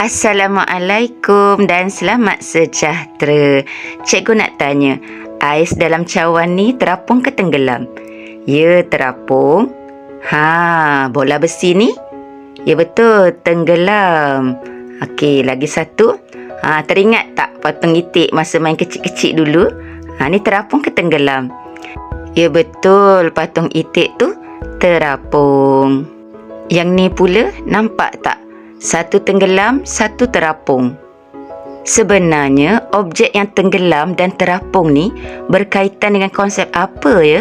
Assalamualaikum dan selamat sejahtera. Cikgu nak tanya, ais dalam cawan ni terapung ke tenggelam? Ya, terapung. Bola besi ni? Ya betul, tenggelam. Okey, lagi satu. Teringat tak patung itik masa main kecil-kecil dulu? Ni terapung ke tenggelam? Ya betul, patung itik tu terapung. Yang ni pula, nampak tak? Satu tenggelam, satu terapung. Sebenarnya, objek yang tenggelam dan terapung ni berkaitan dengan konsep apa ya?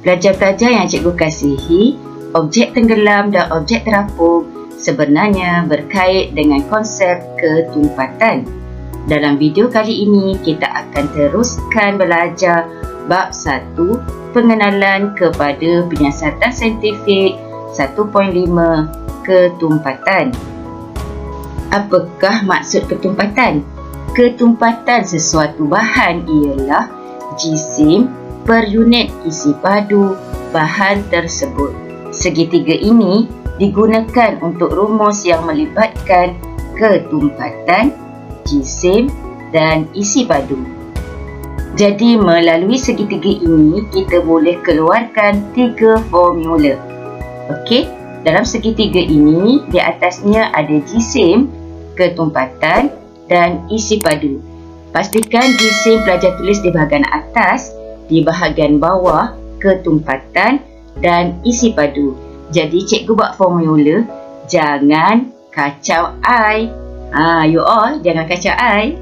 Pelajar-pelajar yang cikgu kasihi, objek tenggelam dan objek terapung sebenarnya berkait dengan konsep ketumpatan. Dalam video kali ini, kita akan teruskan belajar bab 1, pengenalan kepada penyiasatan saintifik 1.5, ketumpatan. Apakah maksud ketumpatan? Ketumpatan sesuatu bahan ialah jisim per unit isi padu bahan tersebut. Segitiga ini digunakan untuk rumus yang melibatkan ketumpatan, jisim dan isi padu. Jadi melalui segitiga ini kita boleh keluarkan 3 formula. Okey, dalam segitiga ini di atasnya ada jisim, ketumpatan dan isi padu. Pastikan jisim pelajar tulis di bahagian atas, di bahagian bawah ketumpatan dan isi padu. Jadi cikgu buat formula, jangan kacau I. You all jangan kacau I.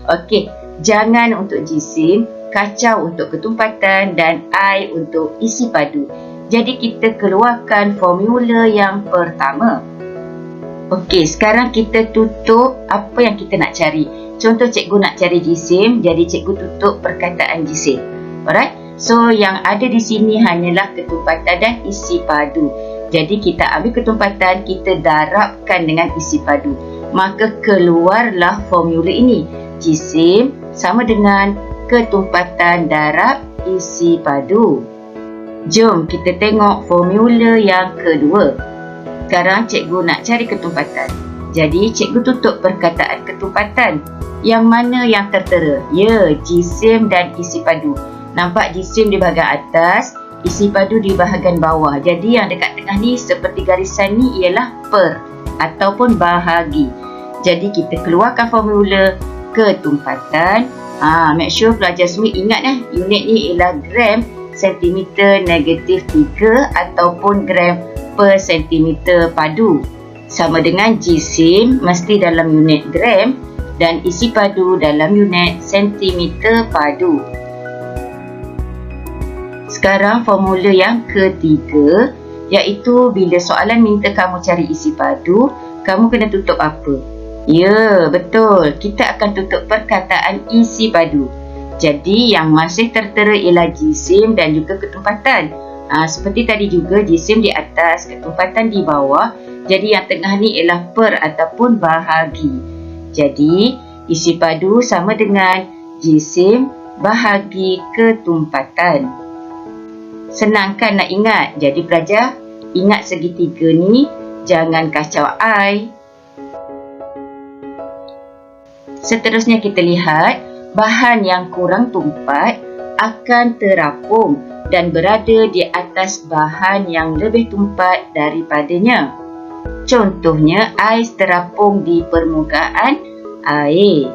Okey, jangan untuk jisim, kacau untuk ketumpatan dan I untuk isi padu. Jadi kita keluarkan formula yang pertama. Okey, sekarang kita tutup apa yang kita nak cari. Contoh cikgu nak cari jisim, jadi cikgu tutup perkataan jisim. Alright? So yang ada di sini hanyalah ketumpatan dan isi padu. Jadi kita ambil ketumpatan, kita darabkan dengan isi padu. Maka keluarlah formula ini. Jisim sama dengan ketumpatan darab isi padu. Jom kita tengok formula yang kedua. Sekarang cikgu nak cari ketumpatan. Jadi cikgu tutup perkataan ketumpatan. Yang mana yang tertera? Ya, jisim dan isi padu. Nampak jisim di bahagian atas, isi padu di bahagian bawah. Jadi yang dekat tengah ni seperti garisan ni ialah per ataupun bahagi. Jadi kita keluarkan formula ketumpatan. Make sure pelajar semua ingat unit ni ialah gram sentimeter negatif 3 ataupun gram per sentimeter padu. Sama dengan jisim mesti dalam unit gram dan isi padu dalam unit sentimeter padu. Sekarang formula yang ketiga, iaitu bila soalan minta kamu cari isi padu, kamu kena tutup apa? Ya, betul. Kita akan tutup perkataan isi padu. Jadi yang masih tertera ialah jisim dan juga ketumpatan. Seperti tadi juga, jisim di atas, ketumpatan di bawah. Jadi yang tengah ni ialah per ataupun bahagi. Jadi isi padu sama dengan jisim bahagi ketumpatan. Senang kan nak ingat? Jadi pelajar, ingat segitiga ni, jangan kacau I. Seterusnya kita lihat, bahan yang kurang tumpat akan terapung dan berada di atas bahan yang lebih tumpat daripadanya. Contohnya, ais terapung di permukaan air.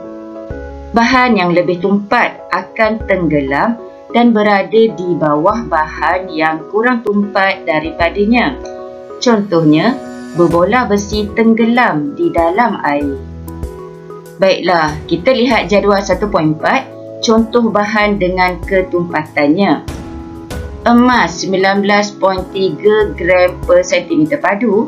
Bahan yang lebih tumpat akan tenggelam dan berada di bawah bahan yang kurang tumpat daripadanya. Contohnya, berbola besi tenggelam di dalam air. Baiklah, kita lihat jadual 1.4, contoh bahan dengan ketumpatannya. Emas 19.3 gram per sentimeter padu,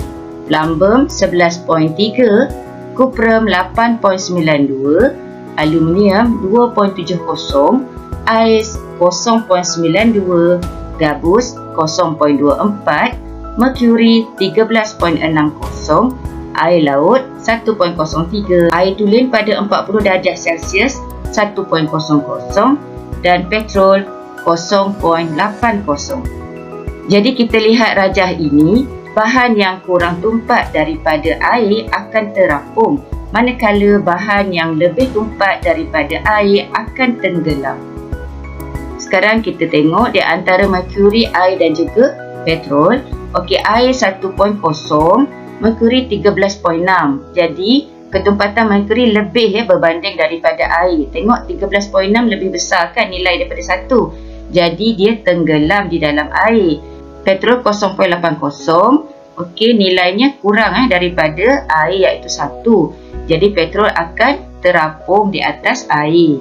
lambam 11.3, kuprum 8.92, aluminium 2.70, ais 0.92, gabus 0.24, merkuri 13.60, air laut 1.03, air tulen pada 40 darjah Celsius 1.00 dan petrol 0.80. Jadi kita lihat rajah ini, bahan yang kurang tumpat daripada air akan terapung, manakala bahan yang lebih tumpat daripada air akan tenggelam. Sekarang kita tengok di antara merkuri, air dan juga petrol. Okey, air 1.0, merkuri 13.6. Jadi ketumpatan merkuri lebih berbanding daripada air. Tengok 13.6 lebih besar kan nilai daripada 1. Jadi dia tenggelam di dalam air. Petrol 0.80. Okey, nilainya kurang daripada air iaitu 1. Jadi petrol akan terapung di atas air.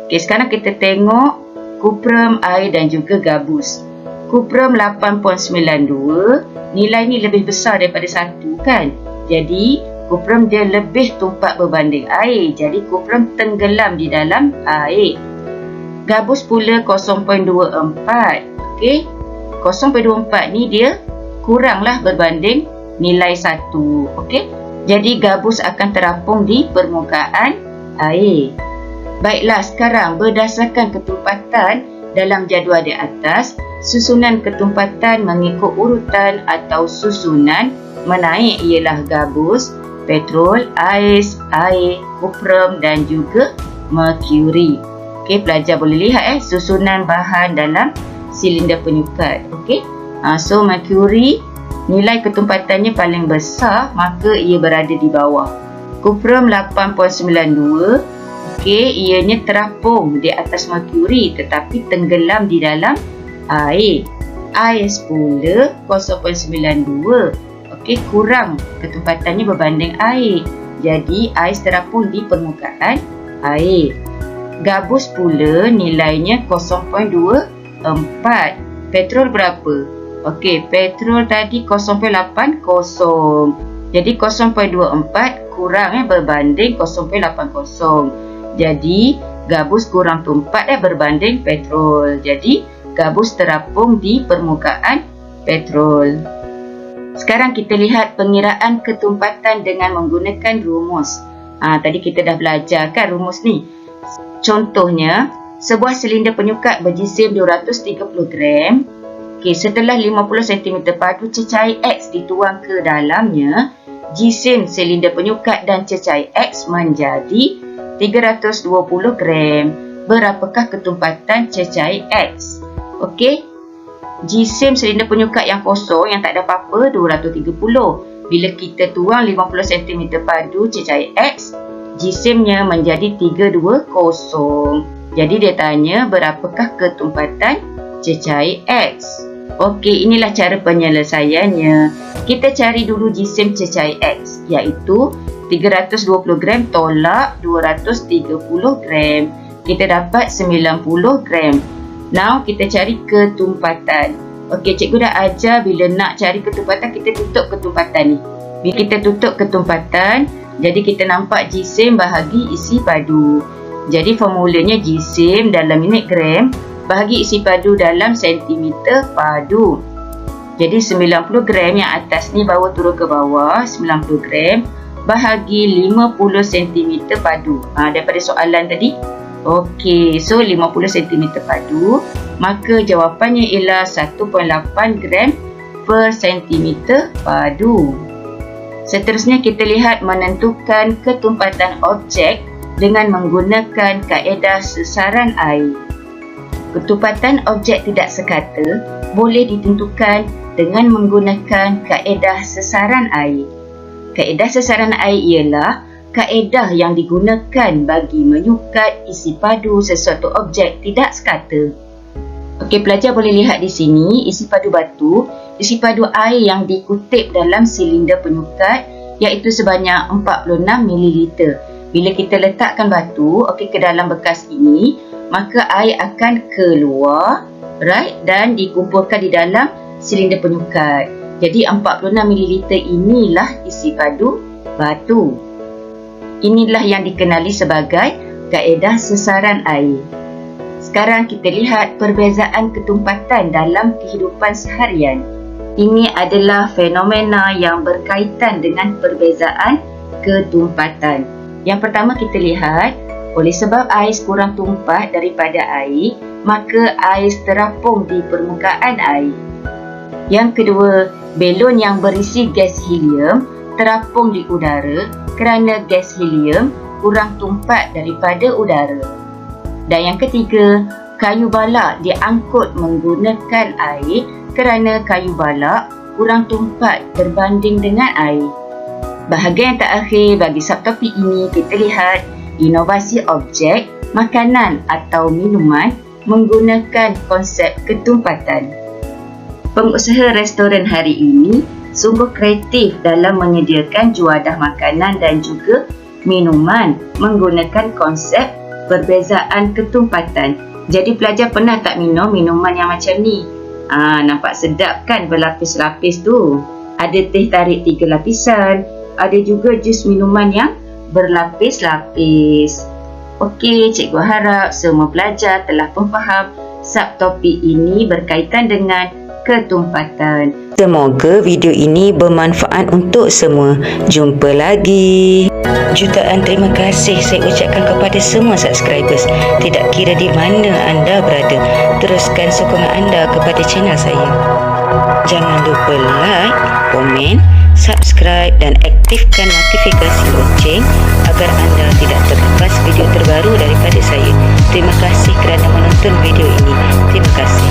Okey, sekarang kita tengok kuprum, air dan juga gabus. Kuprum 8.92, nilai ni lebih besar daripada 1 kan. Jadi kuprum dia lebih tumpat berbanding air. Jadi kuprum tenggelam di dalam air. Gabus pula 0.24. Okey, 0.24 ni dia kuranglah berbanding nilai 1. Okey, jadi gabus akan terapung di permukaan air. Baiklah, sekarang berdasarkan ketumpatan dalam jadual di atas, susunan ketumpatan mengikut urutan atau susunan menaik ialah gabus, petrol, ais, air, kuprum dan juga merkuri. Okey, pelajar boleh lihat susunan bahan dalam silinder penyukat. Okey. So merkuri nilai ketumpatannya paling besar, maka ia berada di bawah. Kuprum 8.92. Okey, ianya terapung di atas merkuri tetapi tenggelam di dalam air. Ais pula 0.92. Okey, kurang ketumpatannya berbanding air. Jadi ais terapung di permukaan air. Gabus pula nilainya 0.24. Petrol berapa? Okey, petrol tadi 0.80. Jadi 0.24 kurang berbanding 0.80. Jadi gabus kurang tumpat berbanding petrol. Jadi gabus terapung di permukaan petrol. Sekarang kita lihat pengiraan ketumpatan dengan menggunakan rumus. Tadi kita dah belajar kan rumus ni. Contohnya, sebuah silinder penyukat berjisim 230 gram. Okey, setelah 50 cm padu cecair X dituang ke dalamnya, jisim silinder penyukat dan cecair X menjadi 320 gram. Berapakah ketumpatan cecair X? Okey, jisim silinder penyukat yang kosong yang tak ada apa-apa 230. Bila kita tuang 50 cm padu cecair X, jisimnya menjadi 320. Jadi dia tanya berapakah ketumpatan cecair X. Okey, inilah cara penyelesaiannya. Kita cari dulu jisim cecair X, iaitu 320 gram tolak 230 gram. Kita dapat 90 gram. Now kita cari ketumpatan. Okey, cikgu dah ajar bila nak cari ketumpatan kita tutup ketumpatan ni. Bila kita tutup ketumpatan, jadi kita nampak jisim bahagi isi padu. Jadi formulanya jisim dalam minit gram bahagi isi padu dalam sentimeter padu. Jadi 90 gram yang atas ni bawa turun ke bawah, 90 gram bahagi 50 cm padu. Daripada soalan tadi. Okey, so 50 cm padu, maka jawapannya ialah 1.8 gram per sentimeter padu. Seterusnya kita lihat menentukan ketumpatan objek dengan menggunakan kaedah sesaran air. Ketumpatan objek tidak sekata boleh ditentukan dengan menggunakan kaedah sesaran air. Kaedah sesaran air ialah kaedah yang digunakan bagi menyukat isi padu sesuatu objek tidak sekata. Okey, pelajar boleh lihat di sini isi padu batu, isi padu air yang dikutip dalam silinder penyukat iaitu sebanyak 46 ml. Bila kita letakkan batu ke dalam bekas ini, maka air akan keluar, right, dan dikumpulkan di dalam silinder penyukat. Jadi 46 ml inilah isi padu batu. Inilah yang dikenali sebagai kaedah sesaran air. Sekarang kita lihat perbezaan ketumpatan dalam kehidupan seharian. Ini adalah fenomena yang berkaitan dengan perbezaan ketumpatan. Yang pertama kita lihat Oleh sebab ais kurang tumpah daripada air, maka ais terapung di permukaan air. Yang kedua, belon yang berisi gas helium terapung di udara kerana gas helium kurang tumpat daripada udara. Dan yang ketiga, kayu balak diangkut menggunakan air kerana kayu balak kurang tumpat berbanding dengan air. Bahagian yang terakhir bagi subtopik ini, kita lihat inovasi objek, makanan atau minuman menggunakan konsep ketumpatan. Pengusaha restoran hari ini sungguh kreatif dalam menyediakan juadah makanan dan juga minuman menggunakan konsep perbezaan ketumpatan. Jadi pelajar pernah tak minum minuman yang macam ni? Nampak sedap kan berlapis-lapis tu. Ada teh tarik 3 lapisan, ada juga jus minuman yang berlapis-lapis. Okey, cikgu harap semua pelajar telah pun faham subtopik ini berkaitan dengan ketumpatan. Semoga video ini bermanfaat untuk semua. Jumpa lagi. Jutaan terima kasih saya ucapkan kepada semua subscribers. Tidak kira di mana anda berada, teruskan sokongan anda kepada channel saya. Jangan lupa like, komen, subscribe dan aktifkan notifikasi lonceng agar anda tidak terlepas video terbaru daripada saya. Terima kasih kerana menonton video ini. Terima kasih.